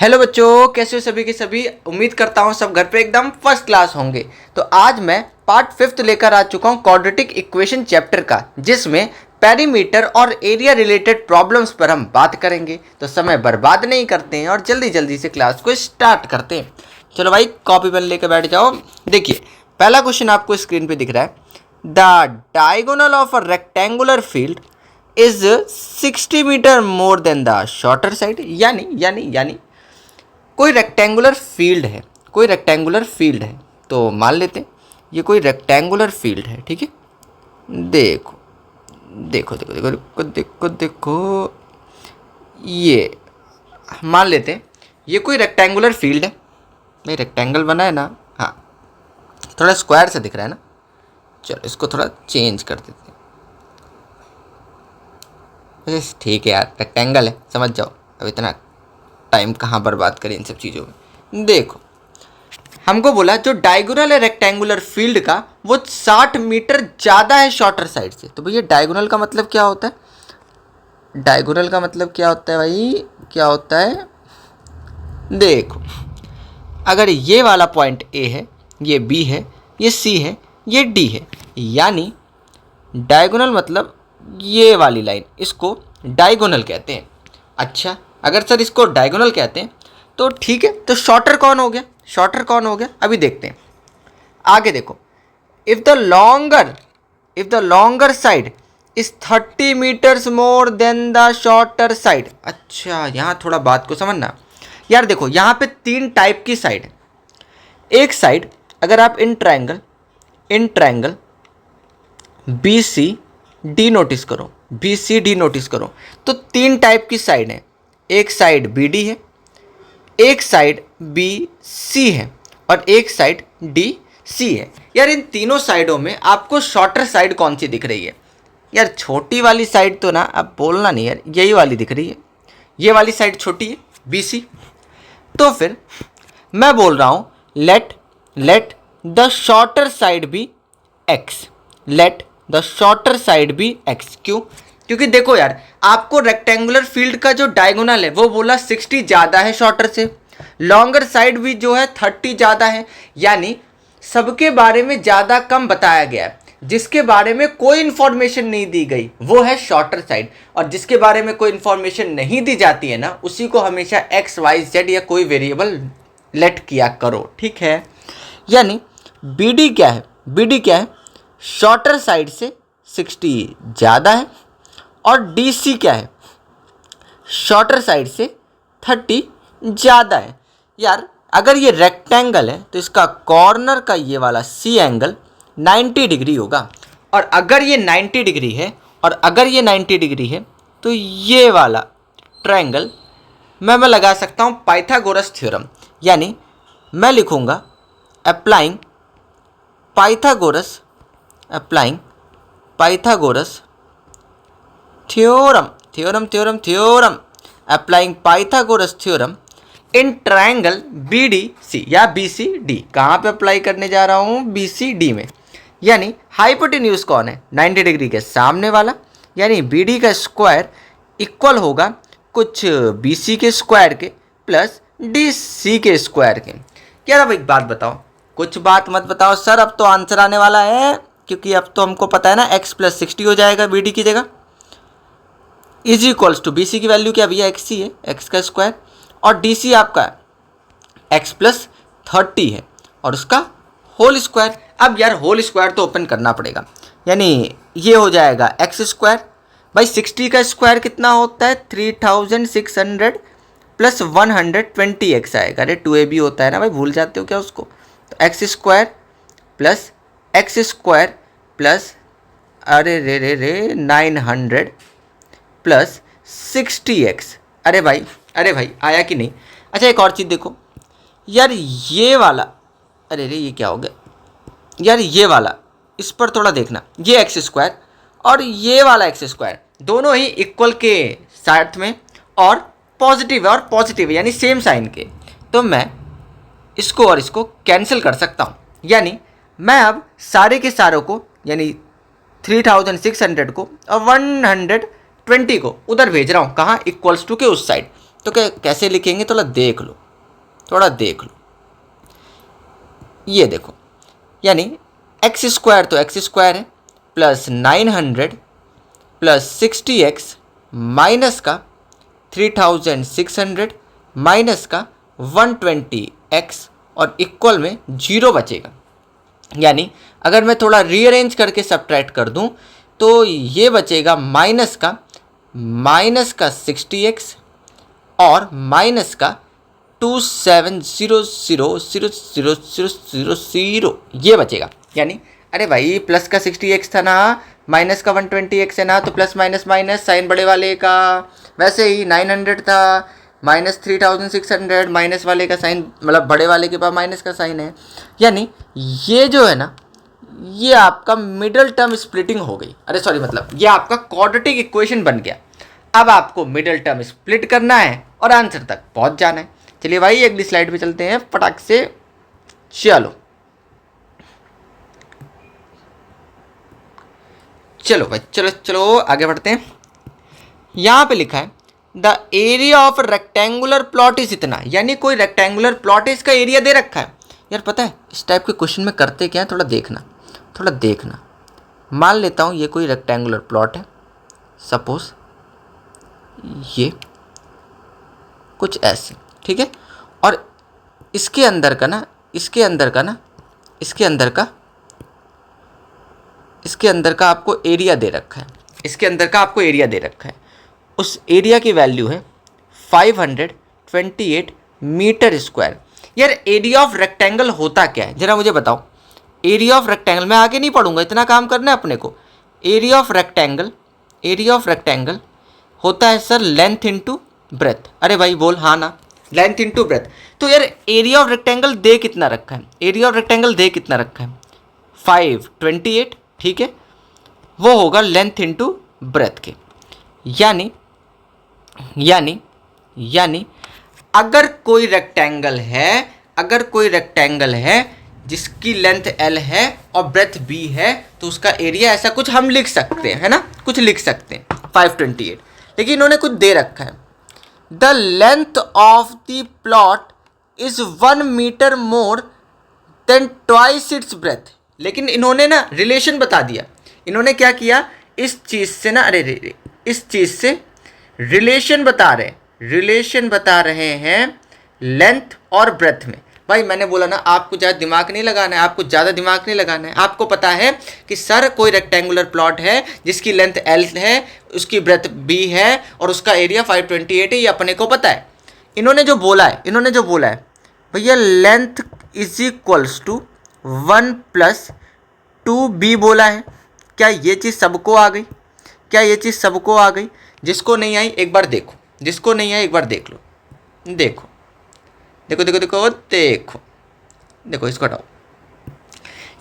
Hello बच्चों, कैसे हो सभी के सभी। उम्मीद करता हूँ सब घर पे एकदम फर्स्ट क्लास होंगे। तो आज मैं पार्ट 5 लेकर आ चुका हूँ क्वाड्रेटिक इक्वेशन चैप्टर का, जिसमें पेरीमीटर और एरिया रिलेटेड प्रॉब्लम्स पर हम बात करेंगे। तो समय बर्बाद नहीं करते हैं और जल्दी जल्दी से क्लास को स्टार्ट करते हैं। चलो भाई, कॉपी पेन लेकर बैठ जाओ। देखिए, पहला क्वेश्चन आपको स्क्रीन पे दिख रहा है। The diagonal of a rectangular field is 60 meter more than the shorter side. यानी कोई रेक्टेंगुलर फील्ड है, तो मान लेते हैं ये कोई रेक्टेंगुलर फील्ड है। ठीक है, देखो देखो देखो देखो देखो देखो देखो, ये मान लेते हैं ये कोई रेक्टेंगुलर फील्ड है। भाई रेक्टेंगल बना है ना, हाँ, थोड़ा स्क्वायर से दिख रहा है ना। चलो इसको थोड़ा चेंज कर देते हैं। ठीक है यार, रेक्टेंगल है, समझ जाओ। अब इतना टाइम कहाँ बर्बाद करें इन सब चीज़ों में। देखो, हमको बोला जो डायगोनल है रेक्टेंगुलर फील्ड का, वो 60 मीटर ज़्यादा है शॉर्टर साइड से। तो भैया डायगोनल का मतलब क्या होता है? डायगोनल का मतलब क्या होता है भाई? क्या होता है? देखो, अगर ये वाला पॉइंट ए है, ये बी है, ये सी है, ये डी है, यानी डायगोनल मतलब ये वाली लाइन, इसको डायगोनल कहते हैं। अच्छा, अगर सर इसको डायगोनल कहते हैं तो ठीक है, तो शॉर्टर कौन हो गया? अभी देखते हैं। आगे देखो, if the longer side is 30 meters more than the shorter side. अच्छा, यहाँ थोड़ा बात को समझना यार। देखो, यहाँ पे 3 टाइप की साइड है। एक साइड, अगर आप इन triangle B C D notice करो, तो 3 टाइप की साइड है। एक साइड बी डी है, एक साइड बी सी है, और एक साइड डी सी है। यार इन तीनों साइडों में आपको शॉर्टर साइड कौन सी दिख रही है? यार छोटी वाली साइड तो ना, अब बोलना नहीं यार, यही वाली दिख रही है। ये वाली साइड छोटी है, बी सी। तो फिर मैं बोल रहा हूँ let the shorter side be x. क्यों? क्योंकि देखो यार, आपको रेक्टेंगुलर फील्ड का जो डायगोनल है वो बोला 60 ज़्यादा है शॉर्टर से, लॉन्गर साइड भी जो है 30 ज़्यादा है। यानी सबके बारे में ज़्यादा कम बताया गया है। जिसके बारे में कोई इन्फॉर्मेशन नहीं दी गई वो है शॉर्टर साइड, और जिसके बारे में कोई इन्फॉर्मेशन नहीं दी जाती है ना, उसी को हमेशा एक्स वाई जेड या कोई वेरिएबल लेट किया करो। ठीक है, यानी बी डी क्या है? शॉर्टर साइड से 60 ज़्यादा है, और डी सी क्या है? शॉर्टर साइड से 30 ज़्यादा है। यार अगर ये रेक्टेंगल है तो इसका कॉर्नर का ये वाला सी एंगल 90 डिग्री होगा, और अगर ये 90 डिग्री है तो ये वाला ट्रायंगल मैं लगा सकता हूँ पाइथागोरस थ्योरम। यानी मैं लिखूँगा applying Pythagoras theorem applying Pythagoras theorem in triangle B D C या बी सी डी। कहाँ पे अप्लाई करने जा रहा हूँ? बी सी डी में। यानी हाइपोटेन्यूज कौन है? 90 डिग्री के सामने वाला, यानी बी डी का स्क्वायर इक्वल होगा कुछ बी सी के स्क्वायर के प्लस डी सी के स्क्वायर के। यार अब एक बात बताओ, कुछ बात मत बताओ सर, अब तो आंसर आने वाला है, क्योंकि अब तो हमको पता है ना x प्लस 60 हो जाएगा बी डी की जगह, is equals to B C की वैल्यू क्या भैया? एक्स ही है, एक्स का स्क्वायर, और डी सी आपका x प्लस 30 है और उसका होल स्क्वायर। अब यार होल स्क्वायर तो ओपन करना पड़ेगा, यानी ये हो जाएगा एक्स स्क्वायर। भाई 60 का स्क्वायर कितना होता है? 3600 प्लस 120x आएगा। अरे 2ab होता है ना भाई, भूल जाते हो क्या उसको? तो एक्स स्क्वायर प्लस अरे रे 900 प्लस 60x। अरे भाई आया कि नहीं? अच्छा एक और चीज़ देखो यार, ये वाला, अरे रे ये क्या हो गया यार, ये वाला इस पर थोड़ा देखना, ये एक्स स्क्वायर और ये वाला एक्स स्क्वायर दोनों ही इक्वल के साथ में और पॉजिटिव है, यानी सेम साइन के। तो मैं इसको और इसको कैंसिल कर सकता हूँ। यानी मैं अब सारे के सारों को, यानी 3600 को और 120 को उधर भेज रहा हूँ। कहाँ? इक्वल्स टू के उस साइड। तो कैसे लिखेंगे, थोड़ा देख लो, थोड़ा देख लो। ये देखो, यानी एक्स स्क्वायर तो एक्स स्क्वायर है प्लस 900 प्लस 60x माइनस का 3600 माइनस का 120x और इक्वल में 0 बचेगा। यानी अगर मैं थोड़ा रीअरेंज करके सब्ट्रैक्ट कर दूं तो ये बचेगा माइनस का 60x और माइनस का 27000000 ये बचेगा। यानी अरे भाई प्लस का 60x था ना, माइनस का 120x है ना, तो प्लस माइनस माइनस साइन बड़े वाले का, वैसे ही 900 था माइनस 3600 माइनस वाले का साइन, मतलब बड़े वाले के पास माइनस का साइन है। यानी ये जो है ना, ये आपका मिडल टर्म स्प्लिटिंग हो गई, अरे सॉरी मतलब ये आपका क्वाड्रेटिक इक्वेशन बन गया। अब आपको मिडल टर्म स्प्लिट करना है और आंसर तक पहुंच जाना है। चलिए भाई अगली स्लाइड पे चलते हैं फटाक से। चलो भाई चलो आगे बढ़ते हैं। यहाँ पे लिखा है the area of rectangular plot is इतना, यानी कोई रेक्टेंगुलर प्लॉट है, इसका एरिया दे रखा है। यार पता है इस टाइप के क्वेश्चन में करते क्या है, थोड़ा देखना। मान लेता हूँ ये कोई रेक्टेंगुलर प्लॉट है, सपोज ये कुछ ऐसे, ठीक है, और इसके अंदर का आपको एरिया दे रखा है। उस एरिया की वैल्यू है 528 मीटर स्क्वायर। यार एरिया ऑफ रेक्टेंगल होता क्या है, जरा मुझे बताओ। एरिया ऑफ रेक्टेंगल मैं आगे नहीं पढ़ूंगा, इतना काम करना है अपने को। एरिया ऑफ रेक्टेंगल होता है सर लेंथ इंटू ब्रेथ। अरे भाई बोल हाँ ना, लेंथ इंटू ब्रेथ। तो यार एरिया ऑफ रेक्टेंगल दे कितना रखा है, 528, ठीक है, वो होगा लेंथ इंटू ब्रेथ के। यानी अगर कोई रेक्टेंगल है जिसकी लेंथ L है और ब्रेथ B है, तो उसका एरिया ऐसा कुछ हम लिख सकते हैं, है ना, कुछ लिख सकते हैं 528। लेकिन इन्होंने कुछ दे रखा है, the length of the plot is 1 metre more than twice its breadth. लेकिन इन्होंने ना रिलेशन बता दिया। इन्होंने क्या किया, इस चीज़ से ना इस चीज़ से रिलेशन बता रहे हैं लेंथ और ब्रेथ में। भाई मैंने बोला ना आपको ज़्यादा दिमाग नहीं लगाना है, आपको पता है कि सर कोई रेक्टेंगुलर प्लॉट है जिसकी लेंथ L है, उसकी ब्रेथ B है और उसका एरिया 528 है, ये अपने को पता है। इन्होंने जो बोला है भैया length is equals to 1 + 2b बोला है। क्या ये चीज़ सबको आ गई? जिसको नहीं आई एक बार देखो, देख लो। देखो इसको हटाओ।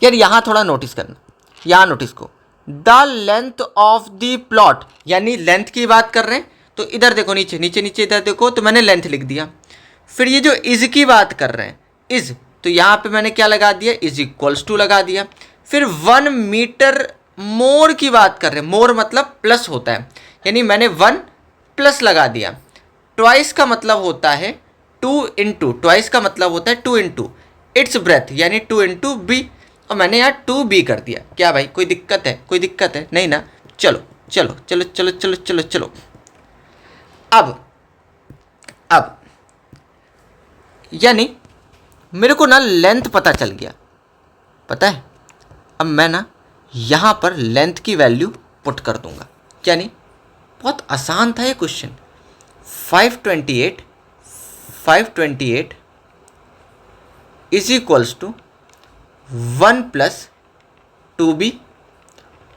यार यहाँ थोड़ा नोटिस करना, नोटिस को the length of the plot, यानी लेंथ की बात कर रहे हैं तो इधर देखो, नीचे इधर देखो, तो मैंने लेंथ लिख दिया। फिर ये जो इज की बात कर रहे हैं, इज, तो यहाँ पे मैंने क्या लगा दिया, इज इक्वल्स टू लगा दिया। फिर 1 मीटर मोर की बात कर रहे हैं, मोर मतलब प्लस होता है, यानी मैंने 1 प्लस लगा दिया। ट्वाइस का मतलब होता है 2 इंटू इट्स ब्रेथ, यानी 2 इंटू बी, और मैंने यहाँ 2b कर दिया। क्या भाई कोई दिक्कत है? नहीं ना। चलो। अब यानी मेरे को ना लेंथ पता चल गया, पता है। अब मैं ना यहाँ पर लेंथ की वैल्यू पुट कर दूंगा, यानी बहुत आसान था ये question. 528 is equals to 1 + 2b,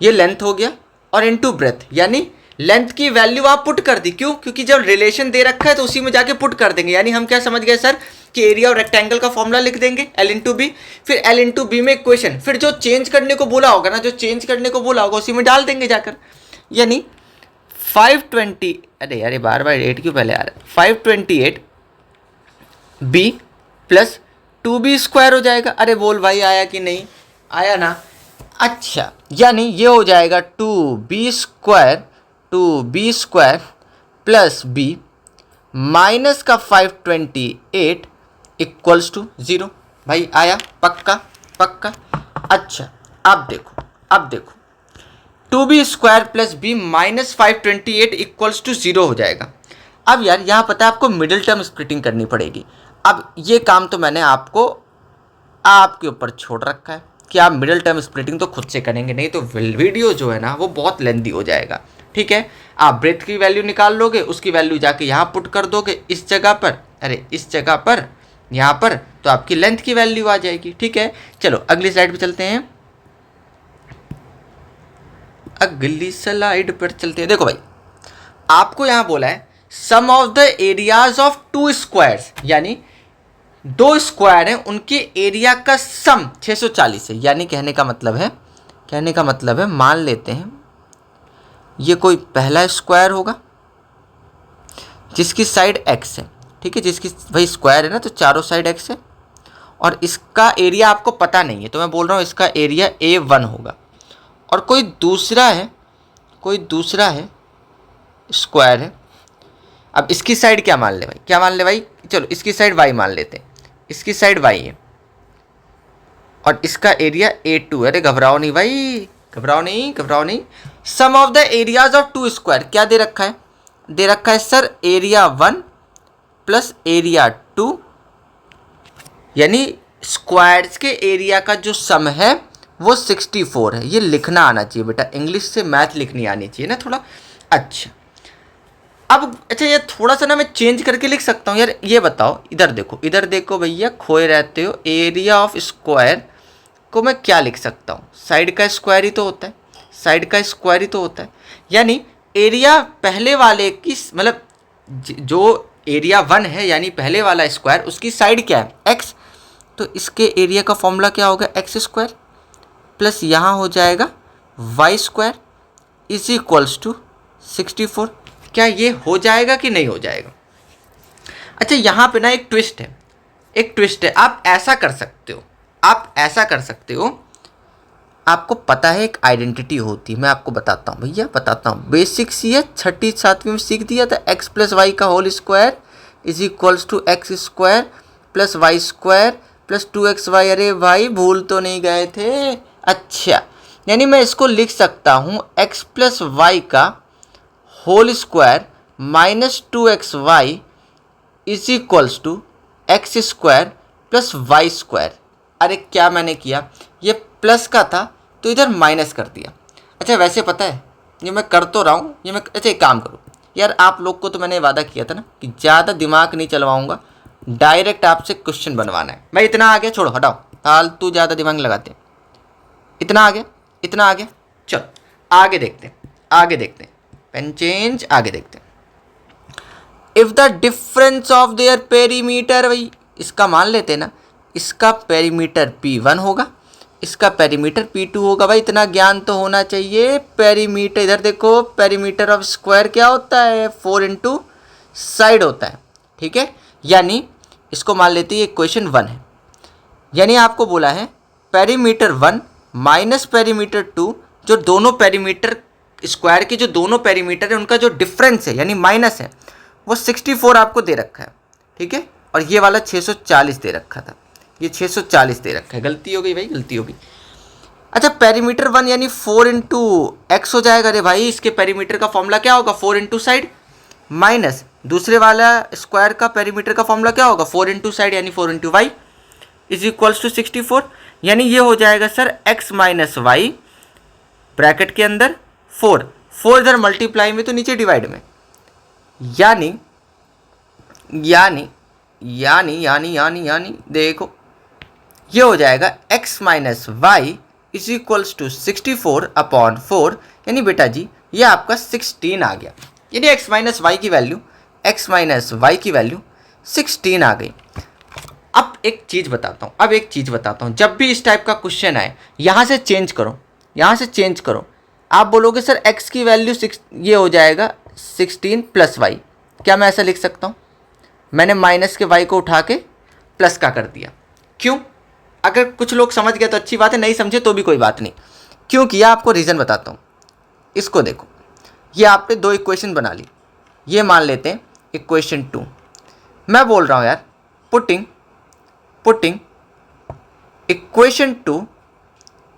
ये लेंथ हो गया, और इनटू ब्रेथ, यानी लेंथ की वैल्यू आप पुट कर दी। क्यों? क्योंकि जब रिलेशन दे रखा है तो उसी में जाके पुट कर देंगे। यानी हम क्या समझ गए सर कि एरिया और रेक्टेंगल का फॉर्मूला लिख देंगे L इंटू बी, फिर L इंटू बी में इक्वेशन, फिर जो चेंज करने को बोला होगा उसी में डाल देंगे जाकर। यानी 520, अरे बार 8 क्यों पहले आ रहा है, 528 b + 2b स्क्वायर हो जाएगा। अरे बोल भाई आया कि नहीं आया ना। अच्छा, यानी ये हो जाएगा 2b स्क्वायर + b माइनस का 528 इक्वल्स टू 0। भाई आया? पक्का पक्का। अच्छा अब देखो 2b² plus B minus 528 equals to 0 हो जाएगा। अब यार यहाँ पता है आपको मिडिल टर्म स्प्लिटिंग करनी पड़ेगी। अब ये काम तो मैंने आपके ऊपर छोड़ रखा है कि आप मिडिल टर्म स्प्लिटिंग तो खुद से करेंगे, नहीं तो वीडियो जो है ना वो बहुत लेंथी हो जाएगा। ठीक है, आप ब्रेथ की वैल्यू निकाल लोगे, उसकी वैल्यू जाके यहाँ पुट कर दोगे इस जगह पर, इस जगह पर यहाँ पर, तो आपकी लेंथ की वैल्यू आ जाएगी। ठीक है, चलो अगली स्लाइड पे चलते हैं। अगली स्लाइड पर चलते हैं। देखो भाई आपको यहाँ बोला है sum of the areas of 2 squares, यानी 2 स्क्वायर हैं उनके एरिया का सम 640 है। यानी कहने का मतलब है मान लेते हैं ये कोई पहला स्क्वायर होगा जिसकी साइड x है। ठीक है, जिसकी भाई स्क्वायर है ना तो चारों साइड x है, और इसका एरिया आपको पता नहीं है तो मैं बोल रहा हूँ इसका एरिया A1 होगा। और कोई दूसरा है स्क्वायर है। अब इसकी साइड क्या मान ले भाई, चलो इसकी साइड y मान लेते हैं, इसकी साइड y है और इसका एरिया A2 है। अरे घबराओ नहीं भाई, घबराओ नहीं। Sum of the areas of 2 square क्या दे रखा है सर, एरिया 1 प्लस एरिया 2, यानी स्क्वायर्स के एरिया का जो सम है वो 64 है। ये लिखना आना चाहिए बेटा, इंग्लिश से मैथ लिखनी आनी चाहिए ना थोड़ा। अच्छा ये थोड़ा सा ना मैं चेंज करके लिख सकता हूँ यार। ये बताओ, इधर देखो भैया, खोए रहते हो। एरिया ऑफ स्क्वायर को मैं क्या लिख सकता हूँ, साइड का स्क्वायर ही तो होता है। यानी एरिया पहले वाले की मतलब जो एरिया 1 है यानी पहले वाला स्क्वायर, उसकी साइड क्या है x, तो इसके एरिया का फॉर्मूला क्या होगा x² प्लस यहाँ हो जाएगा y² इज इक्वल्स टू 64। क्या ये हो जाएगा कि नहीं हो जाएगा? अच्छा यहाँ पे ना एक ट्विस्ट है। आप ऐसा कर सकते हो, आपको पता है एक आइडेंटिटी होती है, मैं आपको बताता हूँ। बेसिक सी है, 6वीं 7वीं में सीख दिया था, x प्लस वाई का whole square is equals to x² plus y² plus 2xy। अरे भाई भूल तो नहीं गए थे? अच्छा, यानी मैं इसको लिख सकता हूँ x प्लस वाई का whole square minus 2xy is equals to x² plus y²। अरे क्या मैंने किया, ये प्लस का था तो इधर माइनस कर दिया। अच्छा वैसे पता है ये मैं कर तो रहा हूँ, अच्छा एक काम करो यार, आप लोग को तो मैंने वादा किया था ना कि ज़्यादा दिमाग नहीं चलवाऊँगा, डायरेक्ट आपसे क्वेश्चन बनवाना है। मैं इतना आ गया, छोड़ो हटाओ, फालतू ज़्यादा दिमाग लगाते। इतना आ गया, चलो आगे देखते हैं। पेन चेंज, आगे देखते हैं। If the difference of their perimeter, भाई इसका मान लेते हैं ना, इसका पेरीमीटर P1 होगा, इसका पेरीमीटर P2 होगा। भाई इतना ज्ञान तो होना चाहिए। पेरीमीटर, इधर देखो, पेरीमीटर ऑफ स्क्वायर क्या होता है, 4 इंटू साइड होता है। ठीक है, यानी इसको मान लेते हैं इक्वेशन 1 है। यानी आपको बोला है पेरीमीटर 1 माइनस पेरीमीटर 2, जो दोनों पेरीमीटर स्क्वायर के जो दोनों पेरीमीटर है उनका जो डिफरेंस है यानी माइनस है, वो 64 आपको दे रखा है। ठीक है, और ये वाला 640 दे रखा था, ये 640 दे रखा है। गलती हो गई भाई, गलती होगी। अच्छा पेरीमीटर 1 यानी 4 इंटू एक्स हो जाएगा। अरे भाई इसके पेरीमीटर का फॉर्मूला क्या होगा, 4 इंटू साइड, माइनस दूसरे वाला स्क्वायर का पेरीमीटर का फॉर्मूला क्या होगा, 4 इंटू साइड यानी 4 into Y is equals to 64। यानी ये हो जाएगा sir x minus Y bracket के अंदर 4 इधर मल्टीप्लाई में तो नीचे डिवाइड में, यानी देखो ये हो जाएगा x minus Y is equals to 64 upon 4। यानी बेटा जी ये आपका 16 आ गया। यानी x माइनस वाई की वैल्यू 16 आ गई। अब एक चीज़ बताता हूँ, जब भी इस टाइप का क्वेश्चन आए यहाँ से चेंज करो। आप बोलोगे सर x की वैल्यू ये हो जाएगा 16 प्लस वाई। क्या मैं ऐसा लिख सकता हूँ? मैंने माइनस के y को उठा के प्लस का कर दिया। क्यों? अगर कुछ लोग समझ गए तो अच्छी बात है, नहीं समझे तो भी कोई बात नहीं। क्यों किया आपको रीज़न बताता हूँ। इसको देखो, ये आपने 2 इक्वेशन बना ली। ये मान लेते हैं इक्वेशन 2, मैं बोल रहा हूँ यार पुटिंग इक्वेशन 2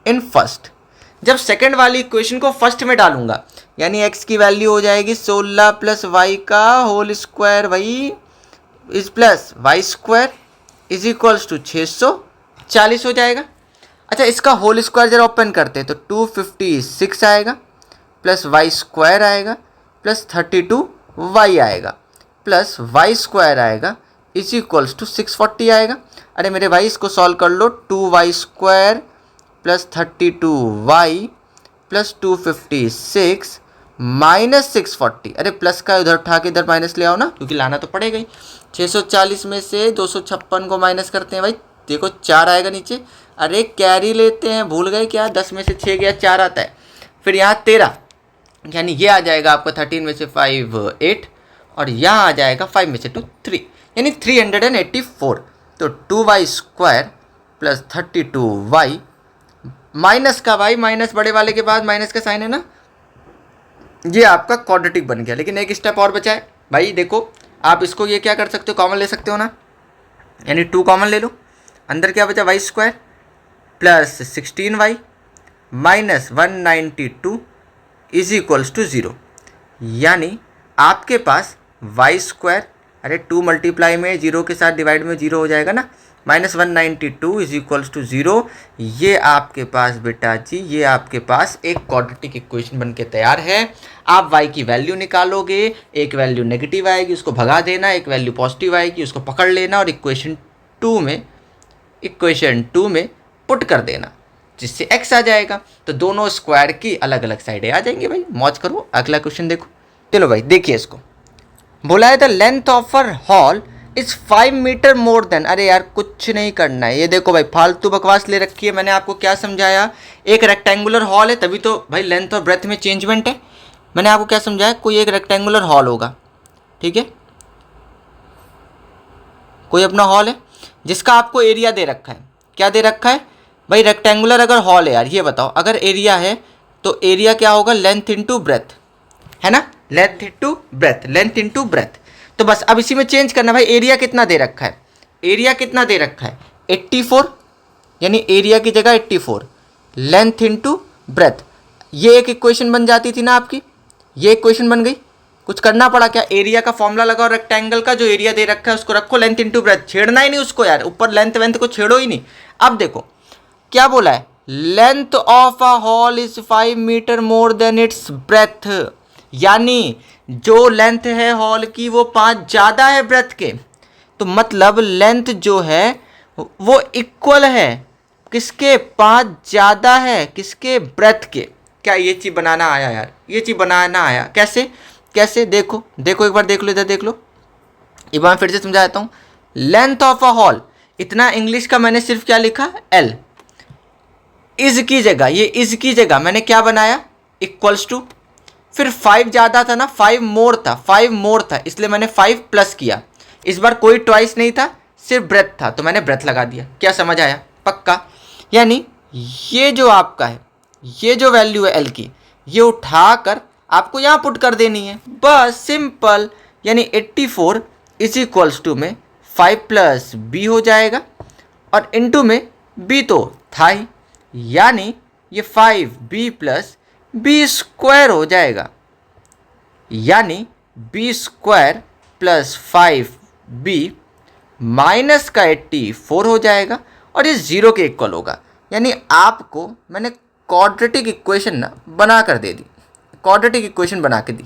इन फर्स्ट। जब सेकंड वाली इक्वेशन को फर्स्ट में डालूंगा यानी x की वैल्यू हो जाएगी 16 प्लस वाई का होल स्क्वायर वही is plus Y square is equals to 640 हो जाएगा। अच्छा, इसका होल स्क्वायर जरा ओपन करते हैं तो 256 आएगा प्लस वाई स्क्वायर आएगा प्लस 32 वाई आएगा प्लस वाई स्क्वायर आएगा इज इक्वल्स टू 640 आएगा। अरे मेरे भाई इसको सॉल्व कर लो, 2y square plus 32y plus 256 minus 640। अरे प्लस का उधर उठा के इधर माइनस ले आओ ना, क्योंकि लाना तो पड़ेगा ही। 640 में से 256 को माइनस करते हैं भाई, देखो 4 आएगा नीचे। अरे कैरी लेते हैं, भूल गए क्या? 10 में से 6 गया 4 आता है। फिर यहाँ 13 यानी ये आ जाएगा आपका 13 में से 5 8 और यहाँ आ जाएगा 5 में से 2 3 यानी 384। तो 2y square plus 32y minus का भाई, माइनस बड़े वाले के बाद माइनस का साइन है ना, ये आपका क्वाड्रेटिक बन गया। लेकिन एक स्टेप और बचा है भाई, देखो आप इसको ये क्या कर सकते हो, कॉमन ले सकते हो ना, यानी 2 कॉमन ले लो। अंदर क्या बचा, Y square plus 16y minus 192 is equals to 0। यानी आपके पास वाई स्क्वायर, अरे 2 मल्टीप्लाई में 0 के साथ डिवाइड में 0 हो जाएगा ना, माइनस 192 इज इक्वल्स टू 0। ये आपके पास बेटा जी, ये आपके पास एक क्वाड्रेटिक इक्वेशन बन के तैयार है। आप y की वैल्यू निकालोगे, एक वैल्यू नेगेटिव आएगी उसको भगा देना, एक वैल्यू पॉजिटिव आएगी उसको पकड़ लेना और इक्वेशन 2 में पुट कर देना, जिससे x आ जाएगा। तो दोनों स्क्वायर की अलग अलग साइडें आ जाएंगे भाई। मौज करो, अगला क्वेश्चन देखो। चलो भाई देखिए इसको, बोला है the length of a hall is 5 metre more than. अरे यार कुछ नहीं करना है, ये देखो भाई फालतू बकवास ले रखी है। मैंने आपको क्या समझाया, एक रेक्टेंगुलर हॉल है तभी तो भाई लेंथ और ब्रेथ में चेंजमेंट है। मैंने आपको क्या समझाया, कोई एक रेक्टेंगुलर हॉल होगा, ठीक है, कोई अपना हॉल है जिसका आपको एरिया दे रखा है। क्या दे रखा है भाई, रेक्टेंगुलर अगर हॉल है यार, ये बताओ अगर एरिया है तो एरिया क्या होगा, लेंथ इंटू ब्रेथ, है ना, length into breadth, length into breadth. तो बस अब इसी में चेंज करना भाई। एरिया कितना दे रखा है, एरिया कितना दे रखा है 84, यानी एरिया की जगह 84, लेंथ इंटू ब्रेथ। ये एक इक्वेशन बन जाती थी ना आपकी, ये इक्वेशन बन गई। कुछ करना पड़ा क्या, एरिया का फॉर्मूला लगाओ, रेक्टेंगल का जो एरिया दे रखा है उसको रखो लेंथ इंटू ब्रेथ, छेड़ना ही नहीं उसको यार, ऊपर लेंथ वेंथ को छेड़ो ही नहीं। अब देखो क्या बोला है, length of a hall is 5 metre more than its breadth, यानी जो लेंथ है हॉल की वो 5 ज़्यादा है ब्रेथ के। तो मतलब लेंथ जो है वो इक्वल है किसके, 5 ज़्यादा है किसके, ब्रेथ के। क्या ये चीज़ बनाना आया यार, ये चीज़ बनाना आया कैसे, कैसे देखो देखो एक बार देख लो, इधर देख लो, एक बार फिर से समझा देता हूँ। लेंथ ऑफ अ हॉल, इतना इंग्लिश का मैंने सिर्फ क्या लिखा, एल, इज की जगह, ये इज की जगह मैंने क्या बनाया, इक्वल्स टू, फिर 5 ज़्यादा था ना, 5 मोर था, 5 मोर था, इसलिए मैंने 5 प्लस किया। इस बार कोई ट्वाइस नहीं था, सिर्फ ब्रेथ था तो मैंने ब्रेथ लगा दिया। क्या समझ आया, पक्का। यानी ये जो आपका है, ये जो वैल्यू है एल की, ये उठाकर आपको यहाँ पुट कर देनी है, बस सिंपल। यानी 84 इज इक्वल्स टू में 5 प्लस बी हो जाएगा और इनटू में बी तो था ही, यानी ये 5b प्लस बी स्क्वायर हो जाएगा, यानी B square plus 5b minus का 84 हो जाएगा और ये 0 के इक्वल होगा। यानी आपको मैंने क्वाड्रेटिक इक्वेशन ना बना कर दे दी, क्वाड्रेटिक इक्वेशन बना के दी।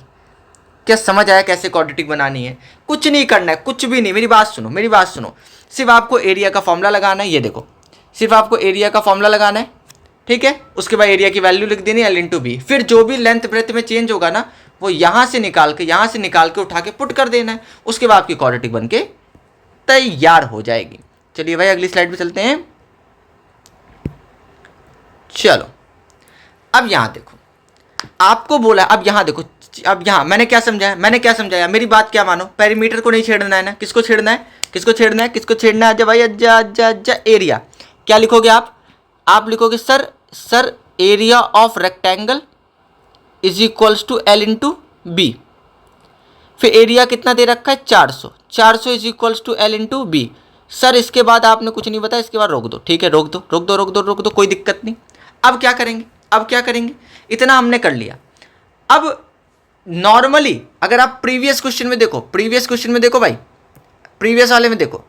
क्या समझ आया कैसे क्वाड्रेटिक बनानी है? कुछ नहीं करना है, कुछ भी नहीं, मेरी बात सुनो, मेरी बात सुनो, सिर्फ आपको एरिया का फॉर्मूला लगाना है। ये देखो, सिर्फ आपको एरिया का फॉर्मूला लगाना है, ठीक है। उसके बाद एरिया की वैल्यू लिख देनी, एल इंटू बी। फिर जो भी लेंथ ब्रेथ में चेंज होगा ना, वो यहाँ से निकाल के उठा के पुट कर देना है। उसके बाद आपकी क्वाड्रेटिक बन के तैयार हो जाएगी। चलिए भाई अगली स्लाइड पे चलते हैं। चलो अब यहाँ देखो, आपको बोला, अब यहाँ देखो, अब यहाँ मैंने क्या समझाया, मेरी बात क्या मानो, पेरीमीटर को नहीं छेड़ना है ना, किसको छेड़ना है, किसको छेड़ना है, किसको छेड़ना है, भाई अज्जा एरिया। क्या लिखोगे आप लिखोगे sir area of rectangle is equals to L into B. फिर एरिया कितना दे रखा है 400, 400 is equals to L into B. Sir इसके बाद आपने कुछ नहीं बताया, इसके बाद रोक दो, ठीक है रोक दो रोक दो रोक दो रोक दो, कोई दिक्कत नहीं। अब क्या करेंगे, अब क्या करेंगे, इतना हमने कर लिया। अब नॉर्मली अगर आप प्रीवियस क्वेश्चन में देखो, प्रीवियस क्वेश्चन में देखो भाई, प्रीवियस वाले में देखो,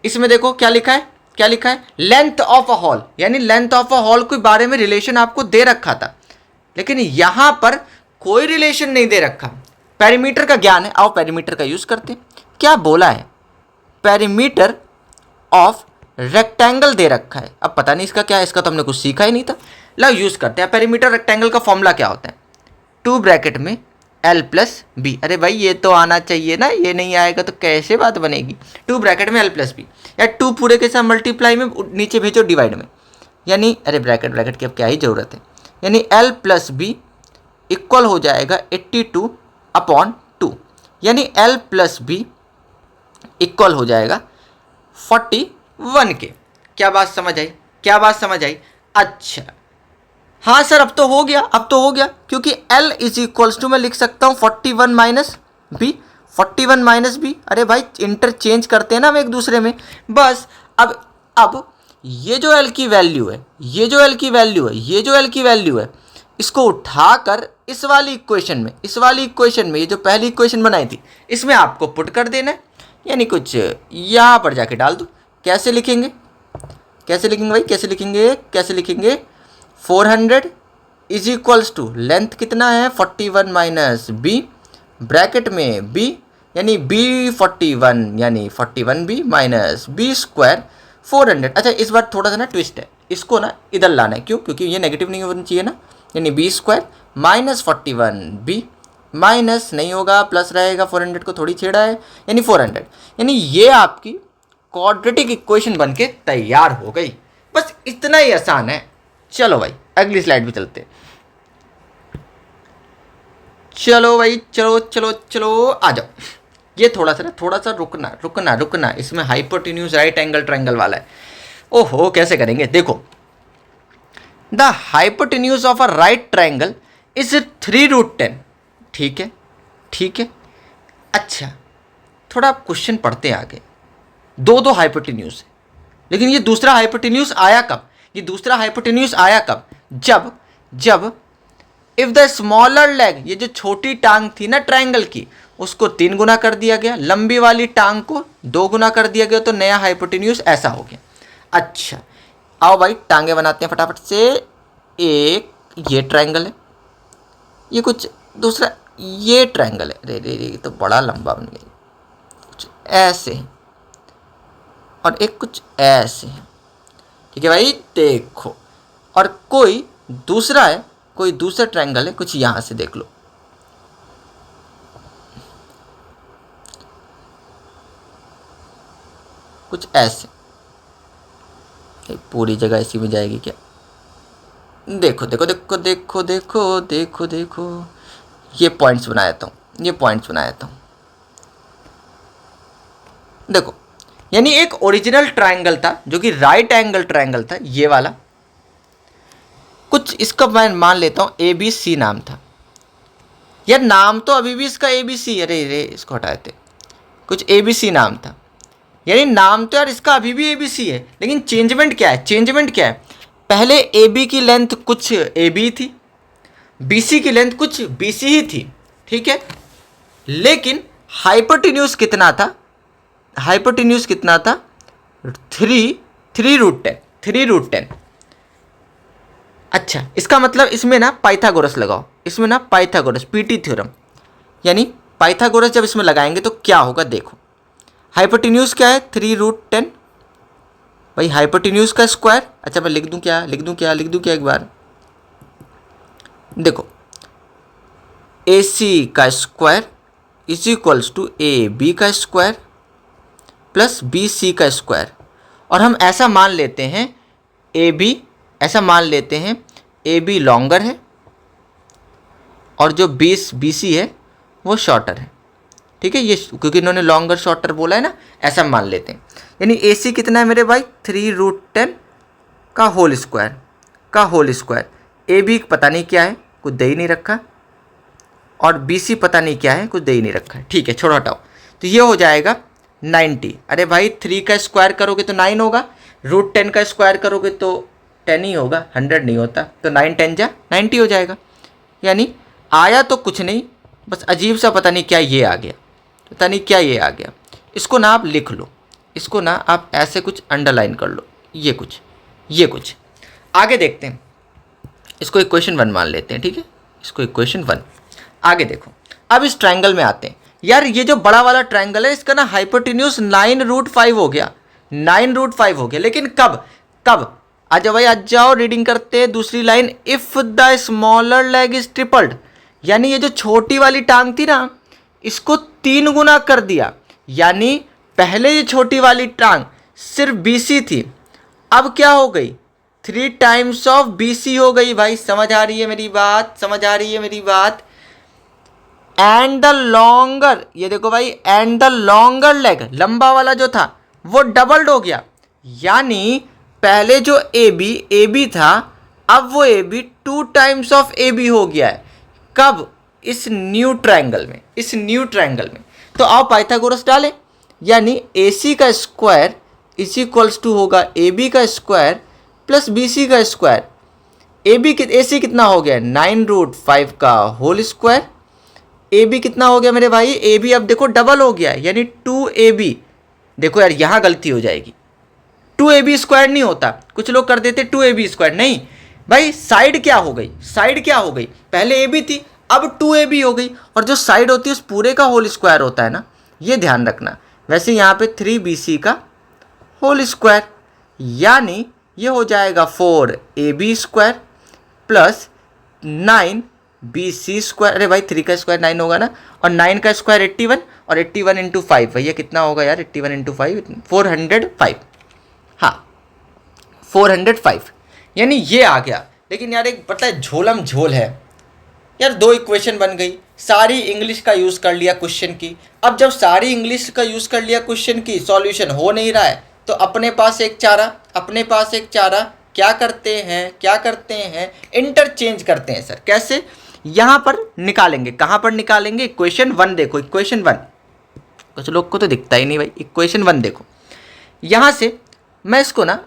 इसमें देखो क्या लिखा है, क्या लिखा है, लेंथ ऑफ अ हॉल, यानी लेंथ ऑफ अ हॉल के बारे में रिलेशन आपको दे रखा था, लेकिन यहां पर कोई रिलेशन नहीं दे रखा। पेरीमीटर का ज्ञान है, आओ पेरीमीटर का यूज करते हैं। क्या बोला है, पेरीमीटर ऑफ रेक्टेंगल दे रखा है। अब पता नहीं इसका क्या है, इसका तो हमने कुछ सीखा ही नहीं था। लो यूज करते हैं। पेरीमीटर रेक्टेंगल का फॉर्मूला क्या होता है, 2 ब्रैकेट में L प्लस बी। अरे भाई ये तो आना चाहिए ना, ये नहीं आएगा तो कैसे बात बनेगी। 2 ब्रैकेट में L प्लस बी, या 2 पूरे के साथ मल्टीप्लाई में नीचे भेजो डिवाइड में, यानी अरे ब्रैकेट ब्रैकेट की अब क्या ही ज़रूरत है, यानी L प्लस बी इक्वल हो जाएगा 82/2, यानी L प्लस बी इक्वल हो जाएगा 41 के। क्या बात समझ आई, क्या बात समझ आई। अच्छा हाँ सर अब तो हो गया, अब तो हो गया, क्योंकि L इज इक्वल्स टू मैं लिख सकता हूँ 41 माइनस बी, 41 माइनस बी। अरे भाई इंटरचेंज करते हैं ना हम एक दूसरे में, बस। अब ये जो L की वैल्यू है, ये जो L की वैल्यू है, ये जो L की वैल्यू है, इसको उठाकर इस वाली इक्वेशन में, इस वाली इक्वेशन में, ये जो पहली इक्वेशन बनाई थी इसमें आपको पुट कर देना है, यानी कुछ यहाँ पर जाके डाल दो। कैसे लिखेंगे, कैसे लिखेंगे भाई, कैसे लिखेंगे, कैसे लिखेंगे, 400 इज इक्वल्स टू लेंथ कितना है 41 माइनस बी, ब्रैकेट में बी यानी बी 41 यानी 41 बी माइनस बी स्क्वायर 400। अच्छा इस बार थोड़ा सा ना ट्विस्ट है, इसको ना इधर लाना है, क्यों, क्योंकि ये नेगेटिव नहीं होना चाहिए ना, यानी B square minus 41 B, minus नहीं होगा प्लस रहेगा, 400 को थोड़ी छेड़ा है, यानी 400, यानी ये आपकी क्वाड्रेटिक इक्वेशन बनके तैयार हो गई। बस इतना ही आसान है। चलो भाई अगली स्लाइड पे चलते, चलो भाई चलो चलो चलो आ जाओ। ये थोड़ा सा रुकना रुकना रुकना, इसमें हाइपोटेन्यूज राइट एंगल ट्रायंगल वाला है। ओहो कैसे करेंगे, देखो the hypotenuse of a right triangle is 3√10। ठीक है, ठीक है। अच्छा थोड़ा आप क्वेश्चन पढ़ते हैं आगे, दो हाइपोटेन्यूज है, लेकिन ये दूसरा हाइपोटेन्यूज आया कब, ये दूसरा हाइपोटेन्यूज आया कब, जब इफ द स्मॉलर लेग, ये जो छोटी टांग थी ना ट्रायंगल की, उसको 3 गुना कर दिया गया, लंबी वाली टांग को 2 गुना कर दिया गया, तो नया हाइपोटेन्यूज ऐसा हो गया। अच्छा आओ भाई टांगे बनाते हैं फटाफट से। एक ये ट्रायंगल है, ये कुछ दूसरा ये ट्रायंगल है, रे तो बड़ा लंबा बन गया, कुछ ऐसे है और एक कुछ ऐसे है। ठीक है भाई देखो, और कोई दूसरा है, कोई दूसरा ट्रायंगल है, कुछ यहां से देख लो, कुछ ऐसे, पूरी जगह ऐसी में जाएगी क्या, देखो देखो देखो देखो देखो देखो देखो, ये पॉइंट्स बना देता हूँ, ये पॉइंट्स बना देता हूँ, देखो यानी एक ओरिजिनल ट्रायंगल था जो कि राइट एंगल ट्रायंगल था, ये वाला, कुछ इसका मैं मान लेता हूँ ABC नाम था, यार नाम तो अभी भी इसका ABC, अरे रे इसको हटा देते, कुछ ABC नाम था, यानी नाम तो यार इसका अभी भी ABC है, लेकिन चेंजमेंट क्या है, चेंजमेंट क्या है, पहले AB की लेंथ कुछ AB थी, BC की लेंथ कुछ BC ही थी, ठीक है, लेकिन हाइपोटेन्यूज कितना था, हाइपोटेन्यूज कितना था 3√10। अच्छा इसका मतलब इसमें ना पाइथागोरस लगाओ, इसमें ना पाइथागोरस पीटी थ्योरम, यानी पाइथागोरस जब इसमें लगाएंगे तो क्या होगा, देखो हाइपोटेन्यूज क्या है 3√10 भाई, हाइपोटेन्यूज का स्क्वायर। अच्छा मैं लिख दूं क्या, लिख दूं क्या, लिख दूं क्या एक बार, देखो AC का square is equals to AB का स्क्वायर प्लस BC का स्क्वायर, और हम ऐसा मान लेते हैं AB, ऐसा मान लेते हैं AB लॉन्गर है और जो BC है वो शॉर्टर है, ठीक है, ये क्योंकि इन्होंने लॉन्गर शॉर्टर बोला है ना, ऐसा मान लेते हैं। यानी AC कितना है मेरे भाई 3√10 का होल स्क्वायर, AB पता नहीं क्या है, कुछ दे ही नहीं रखा, और बी सी पता नहीं क्या है, कुछ दे ही नहीं रखा है, ठीक है छोड़ो हटाओ। तो ये हो जाएगा 90। अरे भाई 3 का स्क्वायर करोगे तो 9 होगा, √10 का स्क्वायर करोगे तो 10 ही होगा, 100 नहीं होता। तो 9 10 जा 90 हो जाएगा। यानी आया तो कुछ नहीं, बस अजीब सा पता नहीं क्या ये आ गया, पता नहीं क्या ये आ गया। इसको ना आप लिख लो, इसको ना आप ऐसे कुछ अंडरलाइन कर लो, ये कुछ। आगे देखते हैं, इसको इक्वेशन 1 मान लेते हैं, ठीक है, इसको इक्वेशन 1। आगे देखो, अब इस ट्रायंगल में आते हैं। यार ये जो बड़ा वाला ट्रायंगल है इसका ना हाइपोटेन्यूज 9√5 हो गया, 9√5 हो गया। लेकिन कब आ जाओ भाई, आ जाओ, रीडिंग करते हैं दूसरी line. If the smaller leg is tripled, यानी ये जो छोटी वाली टांग थी ना, इसको 3 गुना कर दिया। यानी पहले ये छोटी वाली टांग सिर्फ BC थी, अब क्या हो गई, 3 टाइम्स ऑफ BC हो गई। भाई समझ आ रही है मेरी बात, एंड द लॉन्गर, ये देखो भाई, एंड द लॉन्गर लेग, लंबा वाला जो था वो डबल्ड हो गया। यानी पहले जो AB था, अब वो AB 2 टाइम्स ऑफ AB हो गया है। कब, इस न्यू ट्रायंगल में। तो आओ पाइथागोरस डालें, यानी AC का स्क्वायर इज इक्वल्स टू होगा AB का स्क्वायर प्लस BC का स्क्वायर। AC कितना हो गया, 9√5 का होल स्क्वायर। AB कितना हो गया मेरे भाई, AB अब देखो डबल हो गया, यानी 2AB। देखो यार यहाँ गलती हो जाएगी, 2AB स्क्वायर नहीं होता, कुछ लोग कर देते 2AB स्क्वायर, नहीं भाई, साइड क्या हो गई, पहले AB थी अब 2AB हो गई, और जो साइड होती है उस पूरे का होल स्क्वायर होता है ना, ये ध्यान रखना। वैसे यहाँ पे 3BC का होल स्क्वायर, यानी ये हो जाएगा 4AB square plus 9BC square. अरे भाई 3 का स्क्वायर 9 होगा ना, और 9 का स्क्वायर 81, और 81 इंटू 5, भैया कितना होगा यार, 81 इंटू 5 405। हाँ 405, यानी ये आ गया। लेकिन यार एक पता है झोलम झोल है यार, 2 इक्वेशन बन गई, सारी इंग्लिश का यूज़ कर लिया क्वेश्चन की। अब जब सारी इंग्लिश का यूज़ कर लिया क्वेश्चन की, सॉल्यूशन हो नहीं रहा है, तो अपने पास एक चारा, क्या करते हैं, इंटरचेंज करते हैं। सर कैसे, यहाँ पर निकालेंगे, कहाँ पर निकालेंगे, इक्वेशन 1 देखो, इक्वेशन 1 कुछ लोग को तो दिखता ही नहीं भाई, इक्वेशन 1 देखो। यहाँ से मैं इसको ना